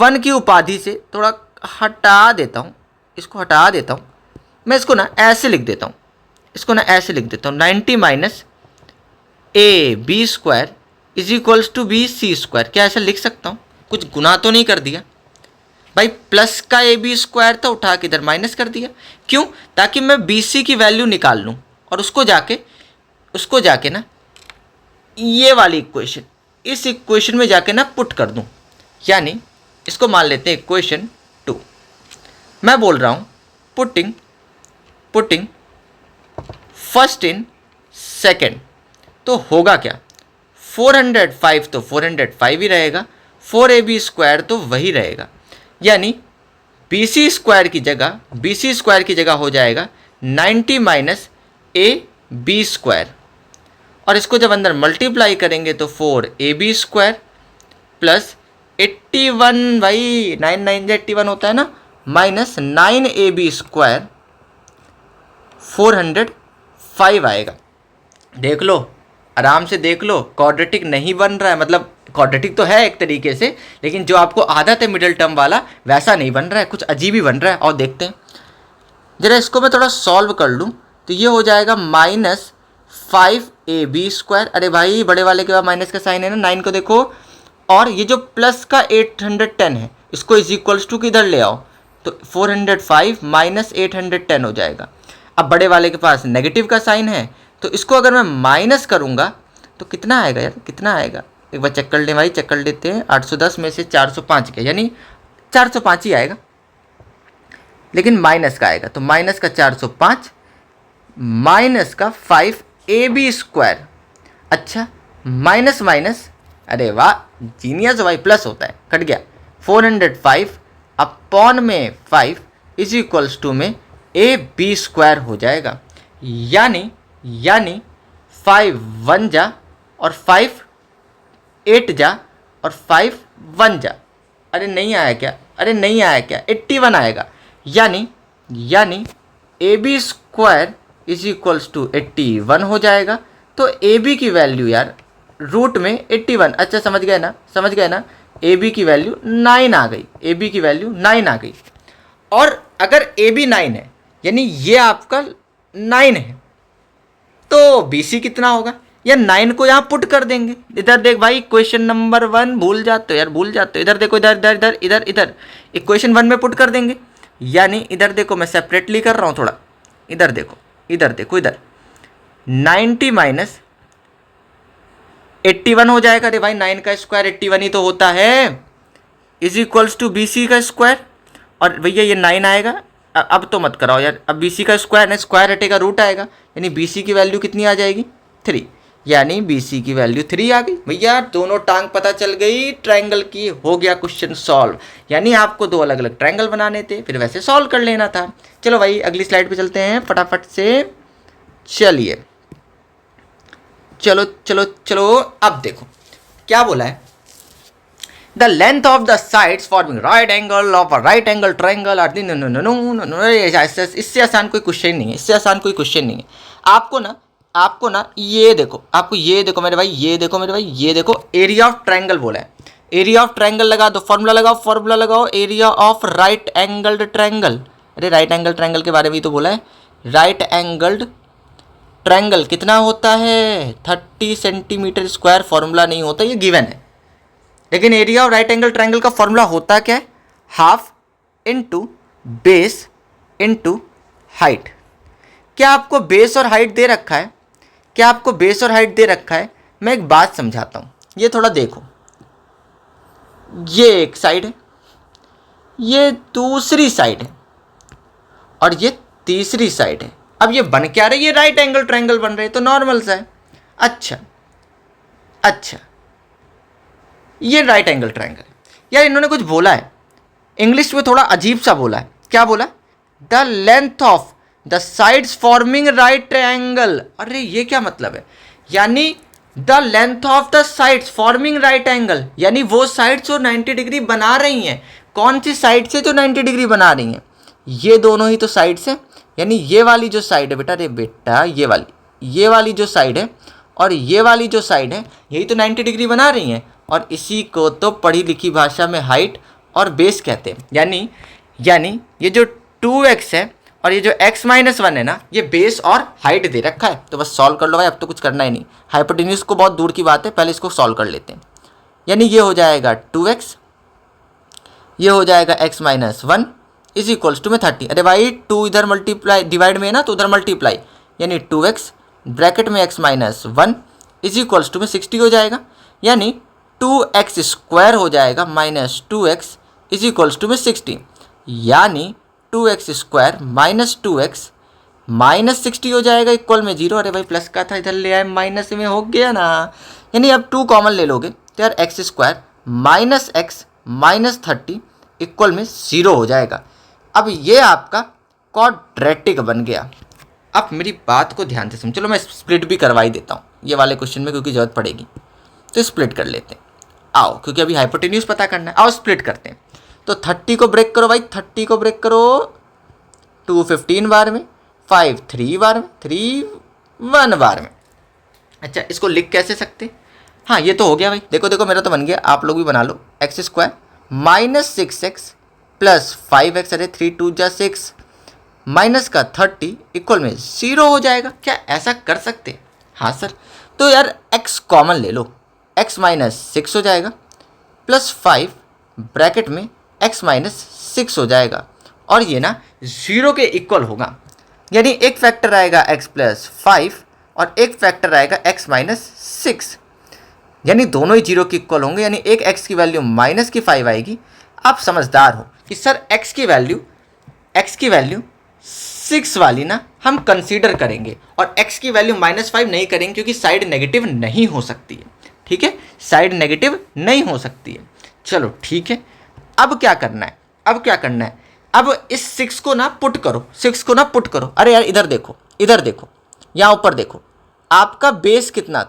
1 की उपाधि से थोड़ा हटा देता हूँ, मैं इसको ना ऐसे लिख देता हूँ, 90 minus AB square is equals to BC square. क्या ऐसा लिख सकता हूँ, कुछ गुना तो नहीं कर दिया भाई, प्लस का AB स्क्वायर था उठा के इधर माइनस कर दिया, क्यों, ताकि मैं BC की वैल्यू निकाल लूँ और उसको जाके ना ये वाली इक्वेशन, इस इक्वेशन में जाके ना पुट कर दूँ। यानी इसको मान लेते हैं इक्वेशन 2। मैं बोल रहा हूँ पुटिंग फर्स्ट इन सेकेंड, तो होगा क्या, 405 तो 405 ही रहेगा, 4AB स्क्वायर तो वही रहेगा। यानी BC स्क्वायर की जगह हो जाएगा 90 माइनस AB स्क्वायर, और इसको जब अंदर मल्टीप्लाई करेंगे तो 4AB स्क्वायर प्लस 81, भाई 9 9 81 होता है ना, माइनस 9AB स्क्वायर 405 आएगा। देख लो, आराम से देख लो, क्वाड्रेटिक नहीं बन रहा है, मतलब क्वाड्रेटिक तो है एक तरीके से, लेकिन जो आपको आदत है मिडिल टर्म वाला वैसा नहीं बन रहा है, कुछ अजीब ही बन रहा है। और देखते हैं जरा, इसको मैं थोड़ा सॉल्व कर लूँ तो ये हो जाएगा माइनस 5AB स्क्वायर। अरे भाई बड़े वाले के बाद माइनस का साइन है ना, 9 को देखो, और ये जो प्लस का 810 है इसको इज इक्वल्स टू किधर ले आओ, तो 405 माइनस 810 हो जाएगा। अब बड़े वाले के पास नेगेटिव का साइन है, तो इसको अगर मैं माइनस करूँगा तो कितना आएगा यार, कितना आएगा, एक बार चेक कर लें भाई, चेक कर लेते हैं। 810 में से 405 के, यानी 405 ही आएगा, लेकिन माइनस का आएगा, तो माइनस का 405 माइनस का 5AB स्क्वायर। अच्छा माइनस माइनस, अरे वाह जीनियस भाई, प्लस होता है, कट गया, 405 अपॉन में 5 इज इक्वल्स टू में AB स्क्वायर हो जाएगा। यानी 5 1 जा और 5 8 जा और 5 1 जा, अरे नहीं आया क्या, 81 आएगा। यानी AB square is equals to 81 हो जाएगा। तो ए बी की वैल्यू यार रूट में 81, अच्छा समझ गए ना, समझ गए ना, ए बी की वैल्यू 9 आ गई, ए बी की वैल्यू 9 आ गई। और अगर ए बी 9 है यानी ये आपका 9 है, तो बी सी कितना होगा, या 9 को यहाँ पुट कर देंगे। इधर देख भाई, इक्वेशन नंबर 1 भूल जाते हो यार, भूल जाते हो। इधर देखो, इधर इधर इधर इधर इधर इक्वेशन 1 में पुट कर देंगे, यानी इधर देखो मैं सेपरेटली कर रहा हूँ थोड़ा, इधर देखो, इधर देखो, इधर 90 माइनस 81 हो जाएगा। अरे भाई 9 का स्क्वायर 81 ही तो होता है, is equals to B C का स्क्वायर। और भैया ये 9 आएगा, अब तो मत कराओ यार, अब बी सी का स्क्वायर ना, स्क्वायर हटेगा रूट आएगा, यानी बी सी की वैल्यू कितनी आ जाएगी, 3, यानी बी सी की वैल्यू 3 आ गई। भैया दोनों टांग पता चल गई ट्रायंगल की, हो गया क्वेश्चन सॉल्व। यानी आपको दो अलग अलग ट्रायंगल बनाने थे, फिर वैसे सॉल्व कर लेना था। चलो भाई अगली स्लाइड पे चलते हैं फटाफट से, चलिए चलो चलो चलो। अब देखो क्या बोला है, the length of the sides forming right angle of a right angle triangle are no no no no no, इससे आसान कोई क्वेश्चन नहीं है, इससे आसान कोई क्वेश्चन नहीं है। आपको ना ये देखो, आपको ये देखो मेरे भाई, ये देखो मेरे भाई, ये देखो एरिया ऑफ ट्रायंगल बोला है। एरिया ऑफ ट्रायंगल लगा दो, फॉर्मूला लगाओ, फॉर्मूला लगाओ, area of right angled triangle. अरे राइट एंगल ट्रायंगल के बारे में ही तो बोला है, राइट एंगल्ड ट्रायंगल कितना होता है, 30 सेंटीमीटर स्क्वायर। फॉर्मूला नहीं होता, ये गिवन है। लेकिन area of right angle triangle का फॉर्मूला होता क्या है, half into base into height. क्या आपको बेस और हाइट दे रखा है, क्या आपको बेस और हाइट दे रखा है? मैं एक बात समझाता हूँ, ये थोड़ा देखो, ये एक साइड है, ये दूसरी साइड है, और ये तीसरी साइड है। अब ये बन क्या रहा है, ये राइट एंगल ट्रायंगल बन रहे हैं, तो नॉर्मल सा है। अच्छा ये राइट एंगल ट्रायंगल है। यार इन्होंने कुछ बोला है, इंग्लिश में थोड़ा अजीब सा बोला है। क्या बोला, the length of the sides forming right triangle. अरे ये क्या मतलब है, यानी the length of the sides forming right angle, यानी वो साइड्स जो 90 डिग्री बना रही हैं। कौन सी साइड से जो 90 डिग्री बना रही हैं, ये दोनों ही तो साइड्स हैं। यानी ये वाली जो साइड है बेटा, अरे बेटा ये वाली जो साइड है और ये वाली जो साइड है, यही तो 90 डिग्री बना रही हैं। और इसी को तो पढ़ी लिखी भाषा में हाइट और बेस कहते हैं। यानी ये जो 2x है और ये जो x-1 है ना, ये बेस और हाइट दे रखा है। तो बस सॉल्व कर लो भाई, अब तो कुछ करना ही नहीं। हाइपोटेन्यूज को बहुत दूर की बात है, पहले इसको सॉल्व कर लेते हैं। यानी ये हो जाएगा 2x, ये हो जाएगा x-1 इज इक्वल्स टू में 30। अरे भाई 2 इधर मल्टीप्लाई डिवाइड में है ना, तो उधर मल्टीप्लाई, यानी 2x ब्रैकेट में x-1 इज इक्वल्स टू में 60 हो जाएगा। यानी 2x स्क्वायर हो जाएगा minus 2x is equals to में 60, यानी 2x square minus 2x minus 60 हो जाएगा इक्वल में 0। अरे भाई प्लस का था, इधर ले आए माइनस में, हो गया ना। यानी अब 2 कॉमन ले लोगे तो यार x square minus x minus 30 equal में 0 हो जाएगा। अब ये आपका क्वाड्रेटिक बन गया। अब मेरी बात को ध्यान से समझो, चलो मैं स्प्लिट भी करवा ही देता हूँ ये वाले क्वेश्चन में, क्योंकि ज़रूरत पड़ेगी। तो स्प्लिट कर लेते हैं, आओ, क्योंकि अभी हाइपोटेन्यूज पता करना है। आओ स्प्लिट करते हैं। तो 30 को ब्रेक करो भाई, 30 को ब्रेक करो, 2 15 बार में, 5 3 बार में, 3 1 बार में। अच्छा इसको लिख कैसे सकते, हाँ ये तो हो गया भाई, देखो देखो मेरा तो बन गया, आप लोग भी बना लो। X square minus 6x plus 5x, अरे 3 2 जा 6 माइनस का 30 इक्वल में 0 हो जाएगा। क्या ऐसा कर सकते, हाँ सर। तो यार x कॉमन ले लो, x माइनस 6 हो जाएगा प्लस 5 ब्रैकेट में x माइनस 6 हो जाएगा, और ये ना 0 के इक्वल होगा। यानी एक फैक्टर आएगा x प्लस 5 और एक फैक्टर आएगा x माइनस 6, यानी दोनों ही 0 के इक्वल होंगे। यानी एक x की वैल्यू माइनस की 5 आएगी। आप समझदार हो कि सर x की वैल्यू 6 वाली ना हम कंसीडर करेंगे, और x की वैल्यू -5 नहीं करेंगे, क्योंकि साइड नेगेटिव नहीं हो सकती है। ठीक है, साइड नेगेटिव नहीं हो सकती है। चलो ठीक है, अब क्या करना है, अब इस 6 को ना पुट करो। अरे यार इधर देखो, यहाँ ऊपर देखो, आपका बेस कितना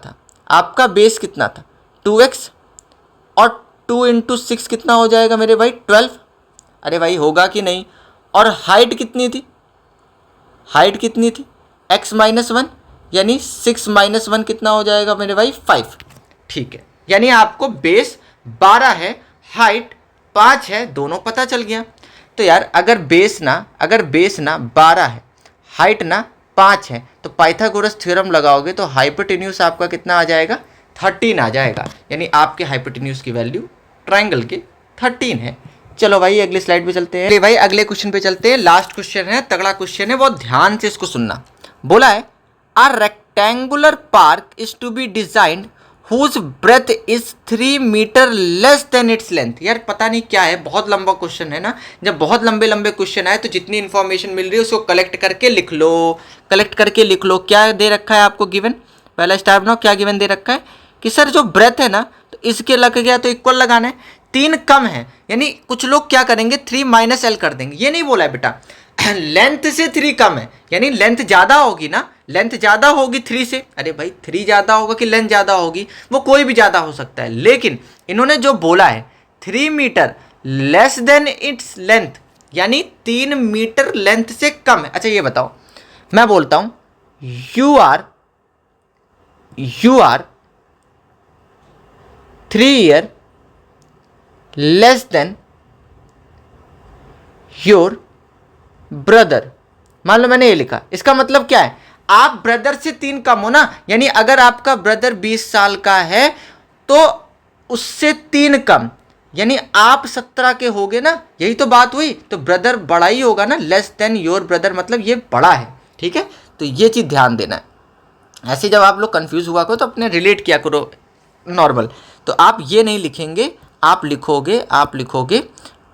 था, 2x, और 2 इंटू 6 कितना हो जाएगा मेरे भाई, 12। अरे भाई होगा कि नहीं, और हाइट कितनी थी, x माइनस वन, यानी 6 माइनस वन कितना हो जाएगा मेरे भाई 5। ठीक है, यानी आपको बेस 12 है, हाइट 5 है, दोनों पता चल गया। तो यार अगर बेस ना 12 है, हाइट ना 5 है, तो पाइथागोरस थ्योरम लगाओगे तो हाइपोटेन्यूज आपका कितना आ जाएगा 13 आ जाएगा, यानी आपके हाइपोटेन्यूज की वैल्यू ट्राइंगल के 13 है। चलो भाई अगले स्लाइड पे चलते हैं। भाई अगले क्वेश्चन पे चलते हैं, लास्ट क्वेश्चन है, तगड़ा क्वेश्चन है, बहुत ध्यान से इसको सुनना। बोला है a rectangular park is to be designed whose breadth is 3 metre less than its length. यार पता नहीं क्या है, बहुत लंबा क्वेश्चन है ना। जब बहुत लंबे लंबे क्वेश्चन आए तो जितनी इंफॉर्मेशन मिल रही है उसको कलेक्ट करके लिख लो। क्या दे रखा है आपको गिवन, पहला स्टार बनाओ, क्या गिवन दे रखा है कि सर जो ब्रेथ है ना तो इसके लग गया तो इक्वल लगाना है, 3 कम है, यानी कुछ लोग क्या करेंगे 3 माइनस एल कर देंगे। ये नहीं बोला है बेटा, लेंथ से 3 कम है, यानी लेंथ ज़्यादा होगी ना, लेंथ ज़्यादा होगी 3 से। अरे भाई 3 ज़्यादा होगा कि लेंथ ज़्यादा होगी, वो कोई भी ज़्यादा हो सकता है, लेकिन इन्होंने जो बोला है 3 metre less than its length, यानी 3 मीटर लेंथ से कम है। अच्छा ये बताओ, मैं बोलता हूँ you are 3 year less than your brother. मान लो मैंने ये लिखा, इसका मतलब क्या है, आप ब्रदर से 3 कम हो ना, यानी अगर आपका ब्रदर 20 साल का है तो उससे 3 कम, यानी आप 17 के होगे ना, यही तो बात हुई। तो ब्रदर बड़ा ही होगा ना, लेस देन योर ब्रदर मतलब ये बड़ा है। ठीक है, तो ये चीज़ ध्यान देना है। ऐसे जब आप लोग कंफ्यूज हुआ करो तो अपने रिलेट किया करो नॉर्मल। तो आप ये नहीं लिखेंगे, आप लिखोगे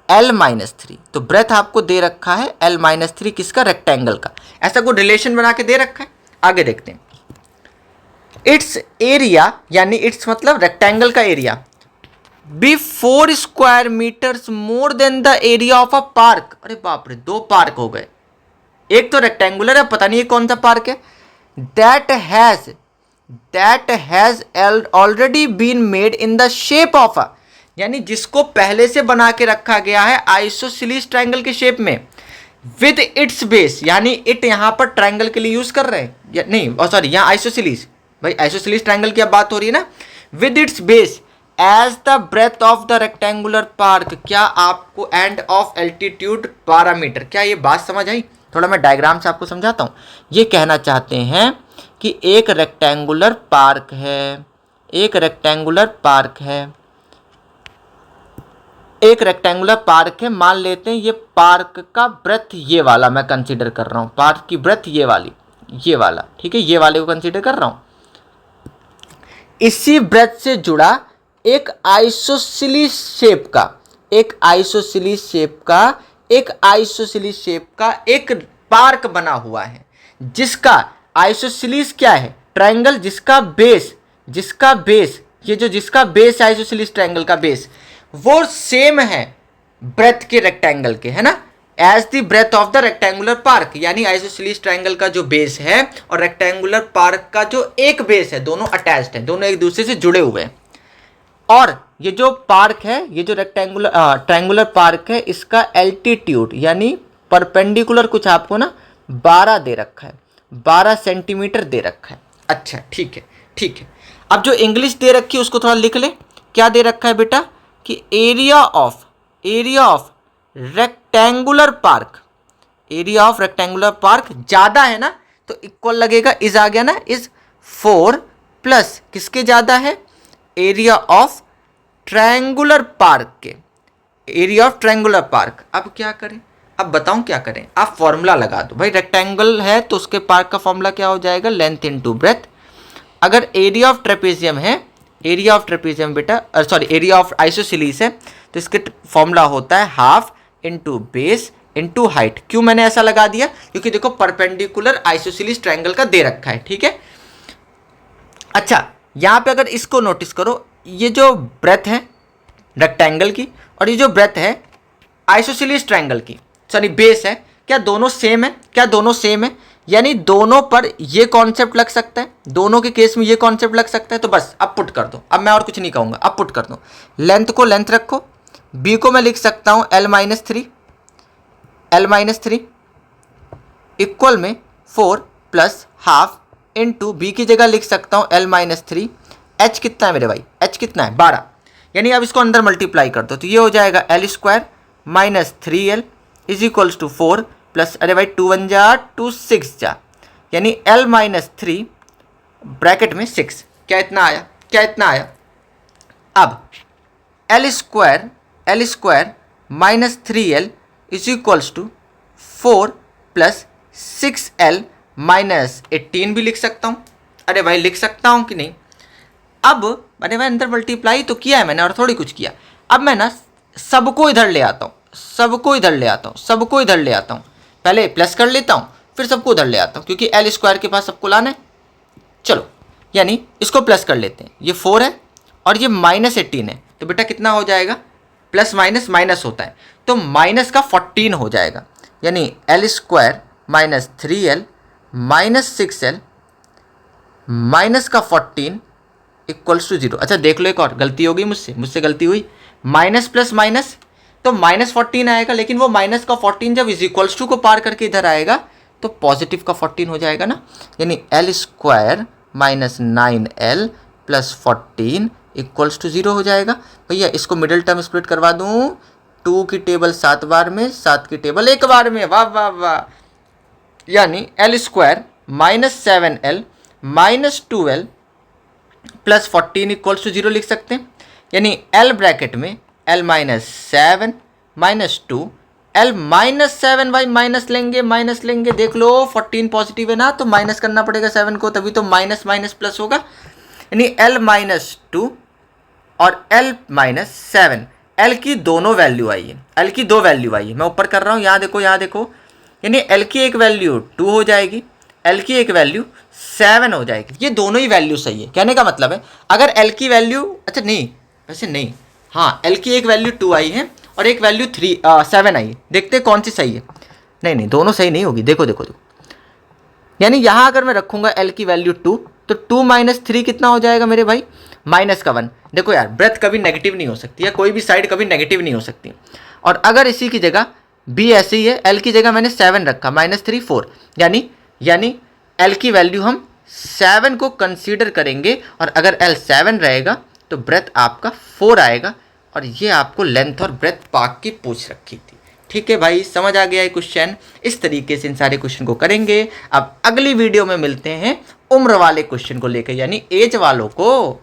L-3। तो ब्रेथ आपको दे रखा है L-3 किसका, रेक्टेंगल का। ऐसा कोई रिलेशन बना के दे रखा है, आगे देखते हैं। इट्स एरिया, यानी इट्स मतलब रेक्टेंगल का area, be 4 square metres more than the area of a park. अरे बाप रे, 2 पार्क हो गए, एक तो रेक्टेंगुलर है, पता नहीं ये कौन सा पार्क है। That has already been made in the shape of a, यानी जिसको पहले से बना के रखा गया है आइसोसेलेस ट्रायंगल के शेप में, विद इट्स बेस, यानी इट यहां पर ट्रायंगल के लिए यूज कर रहे हैं, नहीं सॉरी यहाँ आइसोसेलेस, भाई आइसोसेलेस ट्रायंगल की अब बात हो रही है ना। With its base as the breadth of the rectangular park, क्या आपको एंड ऑफ एल्टीट्यूड 12 मीटर, क्या ये बात समझ आई? थोड़ा मैं डायग्राम से आपको समझाता हूँ। ये कहना चाहते हैं कि एक रेक्टेंगुलर पार्क है, एक रेक्टेंगुलर पार्क है, मान लेते हैं ये पार्क का ब्रेथ ये वाला मैं कंसीडर कर रहा हूँ, पार्क की ब्रेथ ये वाला, ठीक है, ये वाले को कंसीडर कर रहा हूँ। इसी ब्रेथ से जुड़ा एक आइसोसेलेस शेप का एक पार्क बना हुआ है, जिसका आइसोसेलेस क्या है, ट्रायंगल, जिसका बेस ये जो जिसका बेस आइसोसेलेस ट्रायंगल का बेस वो सेम है ब्रेथ के रेक्टेंगल के, है ना, as the breadth of the rectangular park, यानी आइसोसेलेस ट्रायंगल का जो बेस है और रेक्टेंगुलर पार्क का जो एक बेस है, दोनों अटैच्ड हैं, दोनों एक दूसरे से जुड़े हुए हैं। और ये जो पार्क है, ये जो ट्रायंगुलर पार्क है, इसका एल्टीट्यूड यानी परपेंडिकुलर कुछ आपको ना 12 दे रखा है, 12 सेंटीमीटर दे रखा है। अच्छा ठीक है। अब जो इंग्लिश दे रखी है उसको थोड़ा लिख ले। क्या दे रखा है बेटा कि एरिया ऑफ रेक्टेंगुलर पार्क ज़्यादा है ना, तो इक्वल लगेगा, इज आ गया ना, इज 4 प्लस किसके ज़्यादा है, एरिया ऑफ ट्रायंगुलर पार्क के, एरिया ऑफ ट्रायंगुलर पार्क। अब क्या करें, अब बताऊं क्या करें, आप फॉर्मूला लगा दो भाई, रेक्टेंगल है तो उसके पार्क का फॉर्मूला क्या हो जाएगा, लेंथ इनटू ब्रेथ। अगर एरिया ऑफ ट्रेपेजियम है, एरिया ऑफ आइसोसेलेस है, तो इसके फॉर्मूला होता है half into base into height. क्यों मैंने ऐसा लगा दिया, क्योंकि देखो परपेंडिकुलर आइसोसेलेस ट्रायंगल का दे रखा है, ठीक है। अच्छा यहाँ पे अगर इसको नोटिस करो, ये जो ब्रेथ है रेक्टेंगल की और ये जो ब्रेथ है आइसोसेलेस ट्रायंगल की, सॉरी बेस है, क्या दोनों सेम है, यानी दोनों पर ये कॉन्सेप्ट लग सकता है, दोनों के केस में ये कॉन्सेप्ट लग सकता है। तो बस अब पुट कर दो, अब मैं और कुछ नहीं कहूँगा, अब पुट कर दो। लेंथ को लेंथ रखो, बी को मैं लिख सकता हूँ L-3 इक्वल में 4 प्लस हाफ इंटू बी की जगह लिख सकता हूँ L माइनस 3। H कितना है मेरे भाई, H कितना है 12, यानी अब इसको अंदर मल्टीप्लाई कर दो तो ये हो जाएगा L square minus 3L is equals to 4 plus, अरे भाई 2 1 जा 2 6 जा, यानी L माइनस 3 ब्रैकेट में 6। क्या इतना आया, क्या इतना आया। अब L square minus 3L is equals to 4 plus 6L minus 18 भी लिख सकता हूँ। अरे भाई लिख सकता हूँ कि नहीं। अब अरे भाई अंदर मल्टीप्लाई तो किया है मैंने और थोड़ी कुछ किया। अब मैं ना सबको इधर ले आता हूँ, सबको इधर ले आता हूँ, सबको इधर ले आता हूँ। पहले प्लस कर लेता हूँ फिर सबको उधर ले आता हूँ, क्योंकि L स्क्वायर के पास सबको लाना है। चलो यानी इसको प्लस कर लेते हैं, ये 4 है और ये माइनस 18 है, तो बेटा कितना हो जाएगा, प्लस माइनस माइनस होता है तो माइनस का 14 हो जाएगा, यानी L square minus 3L minus 6L minus का 14 इक्वल्स टू 0। अच्छा देख लो, एक और गलती हो गई मुझसे गलती हुई। माइनस प्लस माइनस तो माइनस 14 आएगा, लेकिन वो माइनस का 14 जब इज इक्वल्स टू को पार करके इधर आएगा तो पॉजिटिव का 14 हो जाएगा ना, यानी L square minus 9L plus 14 equals to 0 हो जाएगा। भैया इसको मिडिल टर्म स्प्लिट करवा दूँ, 2 की टेबल 7 बार में, 7 की टेबल 1 बार में, वाह वाह वाह। यानी L square minus 7L minus 2L plus 14 equals to 0 लिख सकते हैं, यानी L ब्रैकेट में L minus 7 minus 2, L minus 7 भाई माइनस लेंगे, देख लो 14 पॉजिटिव है ना तो माइनस करना पड़ेगा 7 को, तभी तो माइनस माइनस प्लस होगा, यानी L माइनस 2 और L माइनस 7, L की दोनों वैल्यू आई है, L की 2 वैल्यू आई है। मैं ऊपर कर रहा हूँ, यहाँ देखो, यहाँ देखो, यानी L की एक वैल्यू 2 हो जाएगी, L की एक वैल्यू 7 हो जाएगी। ये दोनों ही वैल्यू सही है, कहने का मतलब है अगर L की वैल्यू, अच्छा नहीं वैसे नहीं, हाँ L की एक वैल्यू 2 आई है और एक वैल्यू 7 आई है, देखते कौन सी सही है। नहीं दोनों सही नहीं होगी, देखो, यानी यहाँ अगर मैं रखूँगा L की वैल्यू 2 तो 2 माइनस 3 कितना हो जाएगा मेरे भाई, माइनस का 1। देखो यार ब्रेथ कभी नेगेटिव नहीं हो सकती है, कोई भी साइड कभी नेगेटिव नहीं हो सकती। और अगर इसी की जगह B ऐसे ही है, L की जगह मैंने 7 रखा, माइनस 3 4, यानी L की वैल्यू हम 7 को कंसीडर करेंगे, और अगर L 7 रहेगा तो ब्रेथ आपका 4 आएगा। और ये आपको लेंथ और ब्रेथ पाक की पूछ रखी थी। ठीक है भाई, समझ आ गया है क्वेश्चन। इस तरीके से इन सारे क्वेश्चन को करेंगे। अब अगली वीडियो में मिलते हैं उम्र वाले क्वेश्चन को लेकर, यानी एज वालों को।